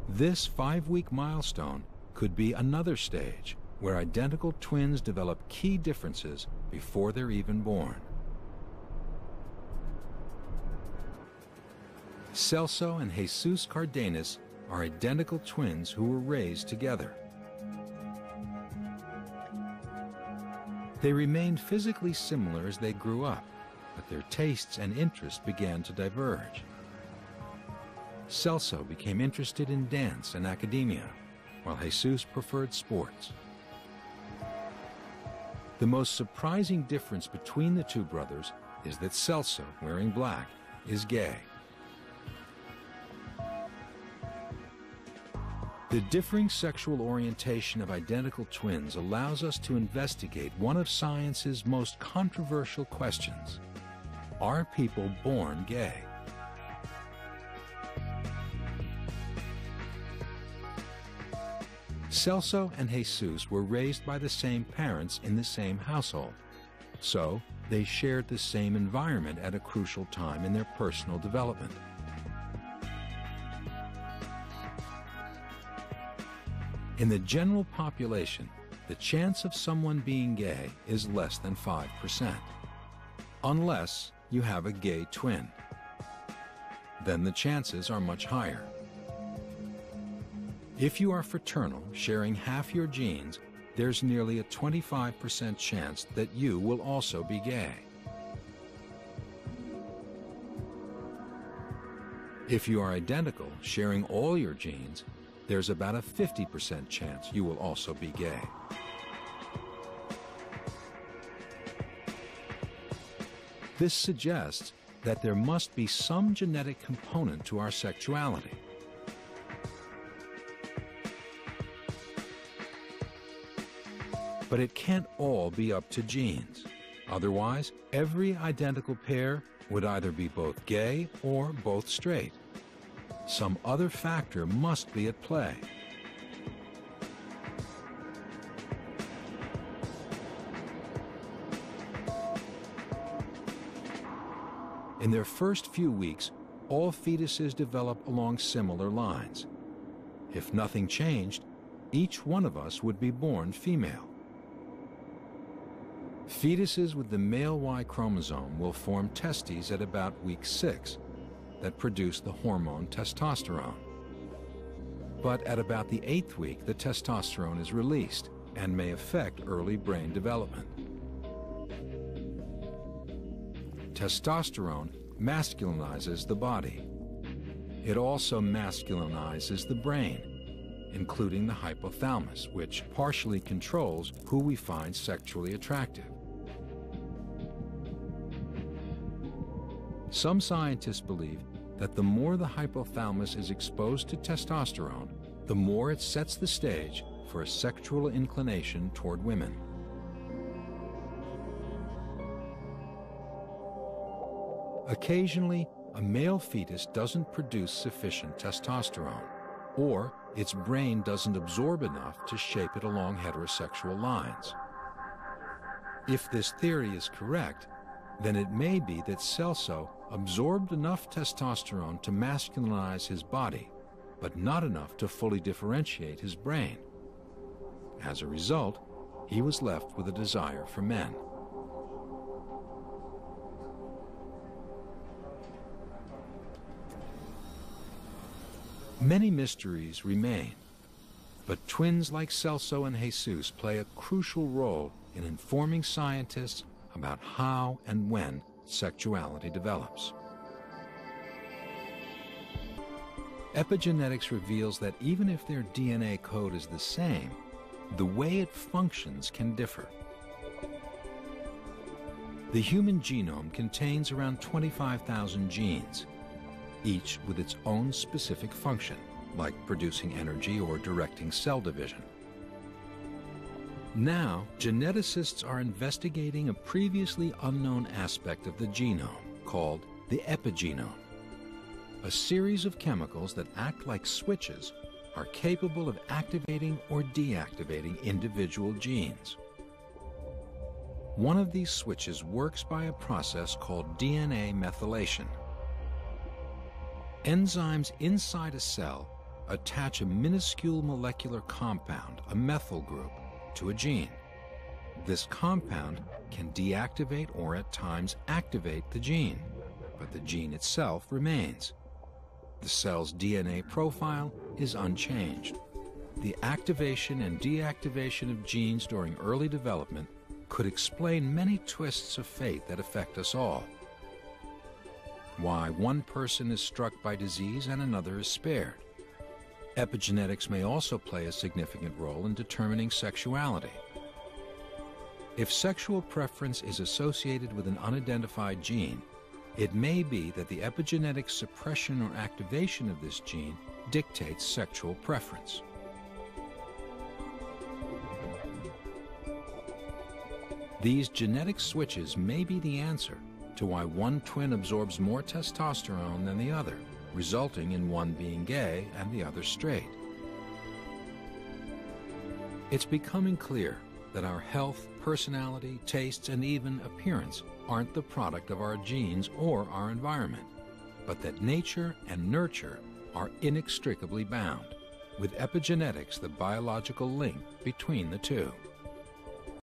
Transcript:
This 5-week milestone could be another stage where identical twins develop key differences before they're even born. Celso and Jesus Cardenas are identical twins who were raised together. They remained physically similar as they grew up, but their tastes and interests began to diverge. Celso became interested in dance and academia, while Jesus preferred sports. The most surprising difference between the two brothers is that Celso, wearing black, is gay. The differing sexual orientation of identical twins allows us to investigate one of science's most controversial questions. Are people born gay? Celso and Jesus were raised by the same parents in the same household, so they shared the same environment at a crucial time in their personal development. In the general population, the chance of someone being gay is less than 5%, unless you have a gay twin. Then the chances are much higher. If you are fraternal, sharing half your genes, there's nearly a 25% chance that you will also be gay. If you are identical, sharing all your genes, there's about a 50% chance you will also be gay. This suggests that there must be some genetic component to our sexuality. But it can't all be up to genes. Otherwise, every identical pair would either be both gay or both straight. Some other factor must be at play. In their first few weeks, all fetuses develop along similar lines. If nothing changed, each one of us would be born female. Fetuses with the male Y chromosome will form testes at about week 6 that produce the hormone testosterone. But at about the 8th week, the testosterone is released and may affect early brain development. Testosterone masculinizes the body. It also masculinizes the brain, including the hypothalamus, which partially controls who we find sexually attractive. Some scientists believe that the more the hypothalamus is exposed to testosterone, the more it sets the stage for a sexual inclination toward women. Occasionally, a male fetus doesn't produce sufficient testosterone, or its brain doesn't absorb enough to shape it along heterosexual lines. If this theory is correct, then it may be that Celso absorbed enough testosterone to masculinize his body, but not enough to fully differentiate his brain. As a result, he was left with a desire for men. Many mysteries remain, but twins like Celso and Jesus play a crucial role in informing scientists about how and when sexuality develops. Epigenetics reveals that even if their DNA code is the same, the way it functions can differ. The human genome contains around 25,000 genes, each with its own specific function, like producing energy or directing cell division. Now, geneticists are investigating a previously unknown aspect of the genome called the epigenome. A series of chemicals that act like switches are capable of activating or deactivating individual genes. One of these switches works by a process called DNA methylation. Enzymes inside a cell attach a minuscule molecular compound, a methyl group, to a gene. This compound can deactivate or at times activate the gene, but the gene itself remains. The cell's DNA profile is unchanged. The activation and deactivation of genes during early development could explain many twists of fate that affect us all. Why one person is struck by disease and another is spared. Epigenetics may also play a significant role in determining sexuality. If sexual preference is associated with an unidentified gene, it may be that the epigenetic suppression or activation of this gene dictates sexual preference. These genetic switches may be the answer to why one twin absorbs more testosterone than the other, resulting in one being gay and the other straight. It's becoming clear that our health, personality, tastes, and even appearance aren't the product of our genes or our environment, but that nature and nurture are inextricably bound, with epigenetics the biological link between the two.